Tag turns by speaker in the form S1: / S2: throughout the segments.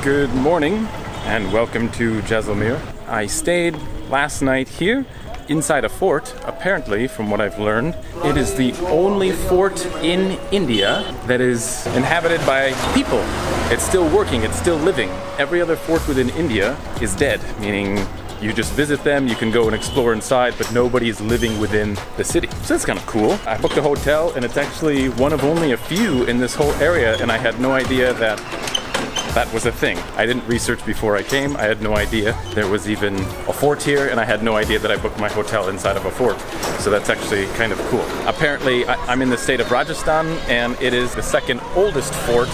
S1: Good morning and welcome to Jaisalmer. I stayed last night here inside a fort. Apparently, from what I've learned, it is the only fort in India that is inhabited by people. It's still working, it's still living. Every other fort within India is dead, meaning you just visit them, you can go and explore inside, but nobody is living within the city. So that's kind of cool. I booked a hotel and it's actually one of only a few in this whole area, and I had no idea that that was a thing. I didn't research before I came. I had no idea there was even a fort here, and I had no idea that I booked my hotel inside of a fort. So that's actually kind of cool. Apparently, I'm in the state of Rajasthan, and it is the second oldest fort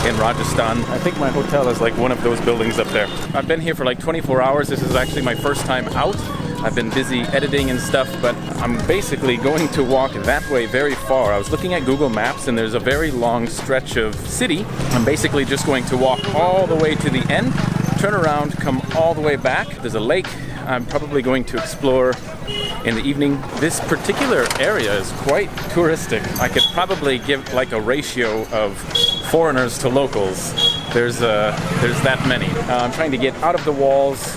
S1: in Rajasthan. I think my hotel is like one of those buildings up there. I've been here for like 24 hours. This is actually my first time out. I've been busy editing and stuff, but I'm basically going to walk that way very far. I was looking at Google Maps and there's a very long stretch of city. I'm basically just going to walk all the way to the end, turn around, come all the way back. There's a lake I'm probably going to explore in the evening. This particular area is quite touristic. I could probably give like a ratio of foreigners to locals. There's that many. I'm trying to get out of the walls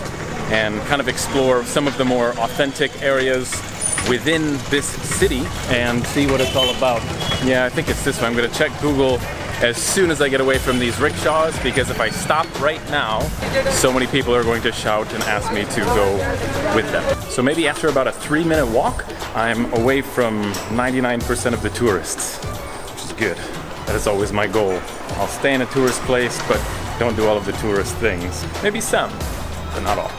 S1: and kind of explore some of the more authentic areas within this city and see what it's all about. Yeah, I think it's this way. I'm going to check Google as soon as I get away from these rickshaws, because if I stop right now, so many people are going to shout and ask me to go with them. So maybe after about a 3-minute walk, I'm away from 99% of the tourists, which is good. That is always my goal. I'll stay in a tourist place, but don't do all of the tourist things. Maybe some, but not all.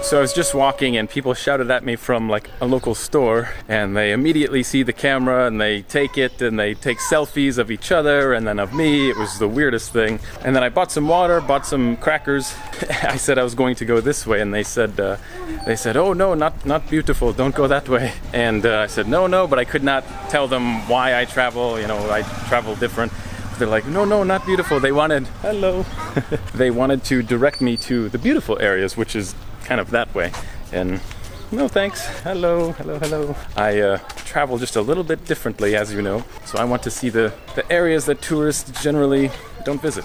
S1: So I was just walking and people shouted at me from like a local store, and they immediately see the camera and they take it and they take selfies of each other and then of me. It was the weirdest thing. And then I bought some water, bought some crackers. I said I was going to go this way, and they said, oh no, not beautiful, don't go that way. And I said, no, but I could not tell them why I travel. You know, I travel different. They're like, no, not beautiful. They wanted, hello. They wanted to direct me to the beautiful areas, which is kind of that way. And no thanks, hello. I travel just a little bit differently, as you know. So I want to see the areas that tourists generally don't visit.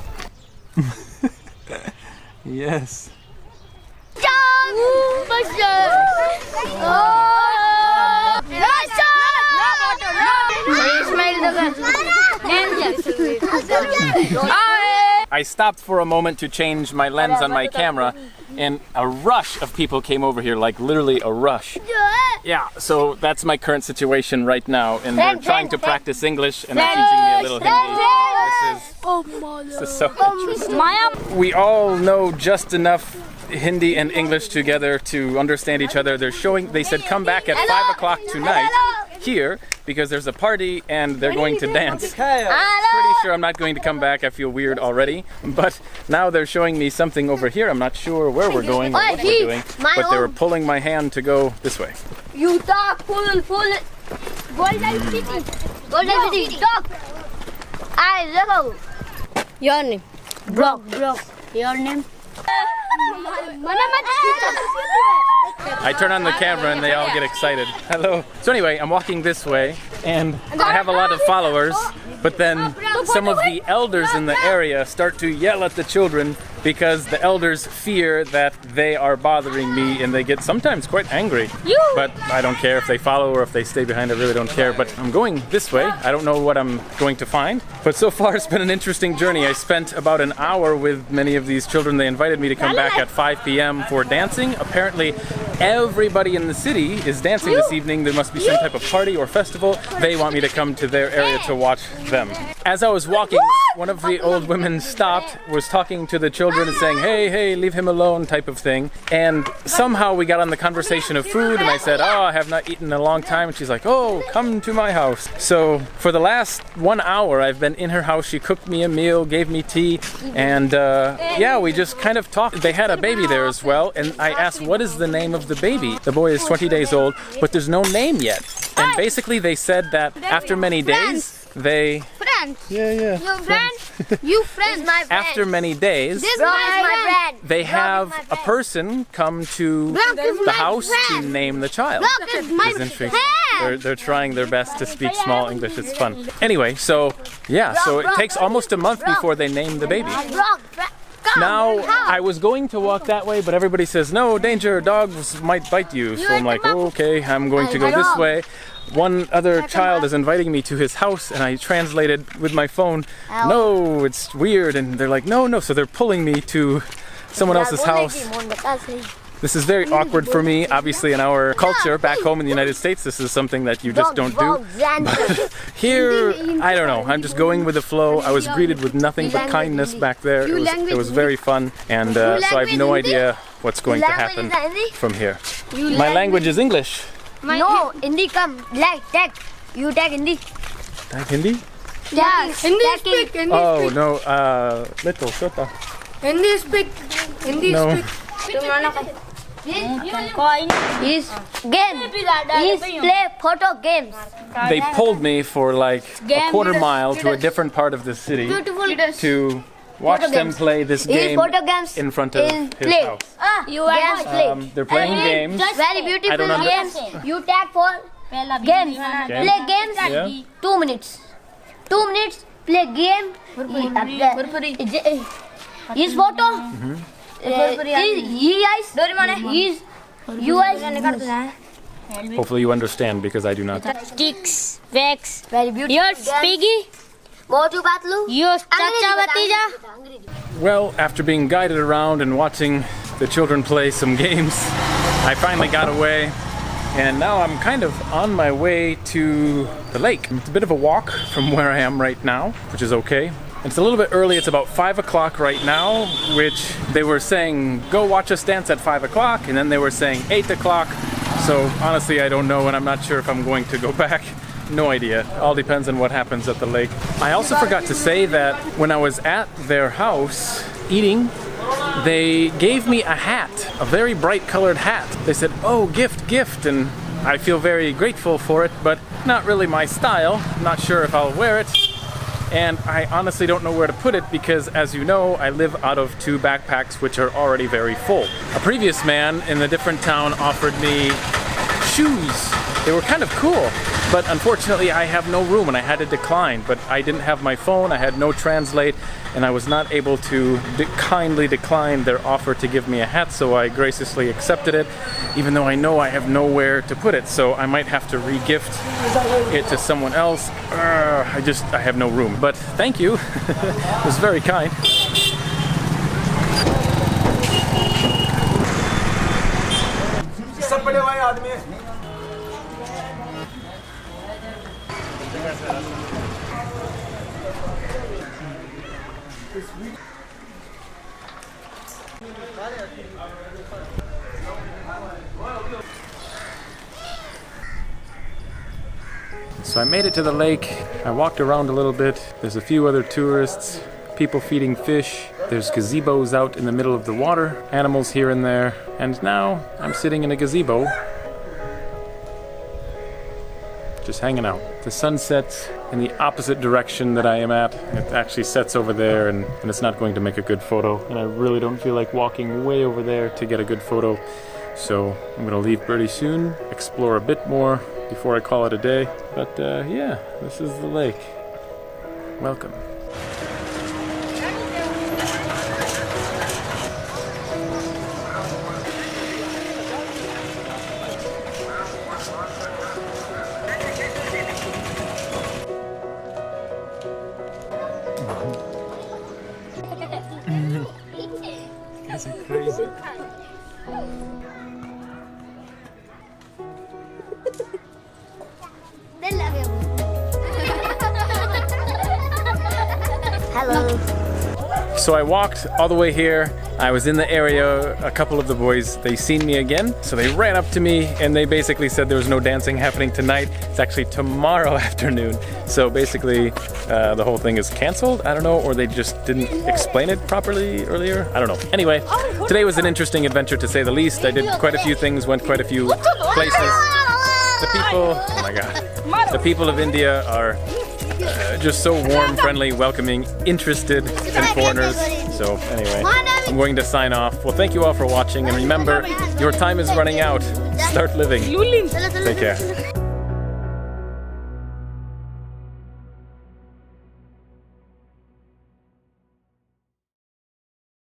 S1: Yes. I stopped for a moment to change my lens on my camera, and a rush of people came over here, like literally a rush. Yeah, so that's my current situation right now, and they're trying to practice English, and they're teaching me a little Hindi. This is so interesting. We all know just enough Hindi and English together to understand each other. They said come back at 5 o'clock tonight here because there's a party and they're going to dance. Pretty sure I'm not going to come back. I feel weird already. But now they're showing me something over here. I'm not sure where we're going or what we're doing, but they were pulling my hand to go this way.
S2: You talk, pull. Golden City, talk. I love. Your name? Bro. Your name?
S1: I turn on the camera and they all get excited. Hello. So anyway, I'm walking this way and I have a lot of followers, but then some of the elders in the area start to yell at the children because the elders fear that they are bothering me, and they get sometimes quite angry. But I don't care if they follow or if they stay behind. I really don't care. But I'm going this way. I don't know what I'm going to find. But so far it's been an interesting journey. I spent about an hour with many of these children. They invited me to come back at 5 p.m. for dancing. Apparently everybody in the city is dancing this evening. There must be some type of party or festival. They want me to come to their area to watch them. As I was walking one of the old women stopped, was talking to the children and saying, hey, hey, leave him alone type of thing. And somehow we got on the conversation of food and I said, oh, I have not eaten in a long time. And she's like, oh, come to my house. So for the last 1 hour, I've been in her house. She cooked me a meal, gave me tea, and yeah, we just kind of talked. They had a baby there as well. And I asked, what is the name of the baby? The boy is 20 days old, but there's no name yet. And basically they said that after many days, they...
S2: Friends.
S1: Yeah, yeah.
S2: You friend? You friend. My friend.
S1: After many days,
S2: This is my friend.
S1: they have a person come to the house to name the child.
S2: Brock is my friend.
S1: They're trying their best to speak small English. It's fun. Anyway, so yeah, so it takes almost a month before they name the baby.
S2: Brock,
S1: Now, I was going to walk that way, but everybody says, no, danger, dogs might bite you. So I'm like, okay, I'm going to go this way. One other child is inviting me to his house, and I translated with my phone, no, it's weird. And they're like, no, no. So they're pulling me to someone else's house. This is very awkward for me. Obviously, in our culture back home in the United States, this is something that you just don't do. But here, I don't know. I'm just going with the flow. I was greeted with nothing but kindness back there. It was very fun. And so I have no idea what's going to happen from here. My language is English.
S2: No, Hindi come. Like, tag. You tag Hindi.
S1: Tag Hindi?
S2: Yeah, Hindi speak.
S1: Oh, no. Little, Shota.
S3: Hindi speak. Hindi
S1: No.
S3: speak.
S2: Is game. Is play photo games.
S1: They pulled me for like a quarter mile to a different part of the city to watch them play this game
S2: photo games
S1: in front of his house.
S2: You games play.
S1: They're playing games.
S2: Very beautiful
S1: I don't
S2: games. You tag for games.
S1: Okay.
S2: Play games.
S1: Yeah.
S2: 2 minutes. 2 minutes. Play game. His photo. He eyes. You eyes.
S1: Hopefully you understand because I do not.
S4: Sticks, wax.
S2: Very beautiful.
S4: Yours, Piggy.
S2: Motu Batlu.
S4: Yours, Chacha Batija.
S1: Well, after being guided around and watching the children play some games, I finally got away. And now I'm kind of on my way to the lake. It's a bit of a walk from where I am right now, which is okay. It's a little bit early, it's about 5 o'clock right now, which they were saying, go watch us dance at 5 o'clock, and then they were saying 8 o'clock. So honestly, I don't know, and I'm not sure if I'm going to go back. No idea. All depends on what happens at the lake. I also forgot to say that when I was at their house eating, they gave me a hat, a very bright colored hat. They said, oh, gift, gift, and I feel very grateful for it, but not really my style. Not sure if I'll wear it. And I honestly don't know where to put it because, as you know, I live out of 2 backpacks which are already very full. A previous man in a different town offered me shoes. They were kind of cool, but unfortunately I have no room and I had to decline. But I didn't have my phone, I had no translate, and I was not able to kindly decline their offer to give me a hat, so I graciously accepted it, even though I know I have nowhere to put it, so I might have to re-gift it to someone else. I have no room, but thank you. It was very kind. So I made it to the lake. I walked around a little bit. There's a few other tourists, people feeding fish. There's gazebos out in the middle of the water, animals here and there. And now I'm sitting in a gazebo, just hanging out. The sun sets in the opposite direction that I am at. It actually sets over there and it's not going to make a good photo. And I really don't feel like walking way over there to get a good photo. So I'm gonna leave pretty soon, explore a bit more before I call it a day. But yeah, this is the lake. Welcome. This is crazy. So I walked all the way here. I was in the area. A couple of the boys, they seen me again. So they ran up to me and they basically said there was no dancing happening tonight. It's actually tomorrow afternoon. So basically the whole thing is canceled. I don't know, or they just didn't explain it properly earlier. I don't know. Anyway, today was an interesting adventure to say the least. I did quite a few things, went quite a few places. The people, oh my God, the people of India are just so warm, friendly, welcoming, interested in foreigners. So anyway, I'm going to sign off. Well, thank you all for watching, and remember, your time is running out. Start living. Take care.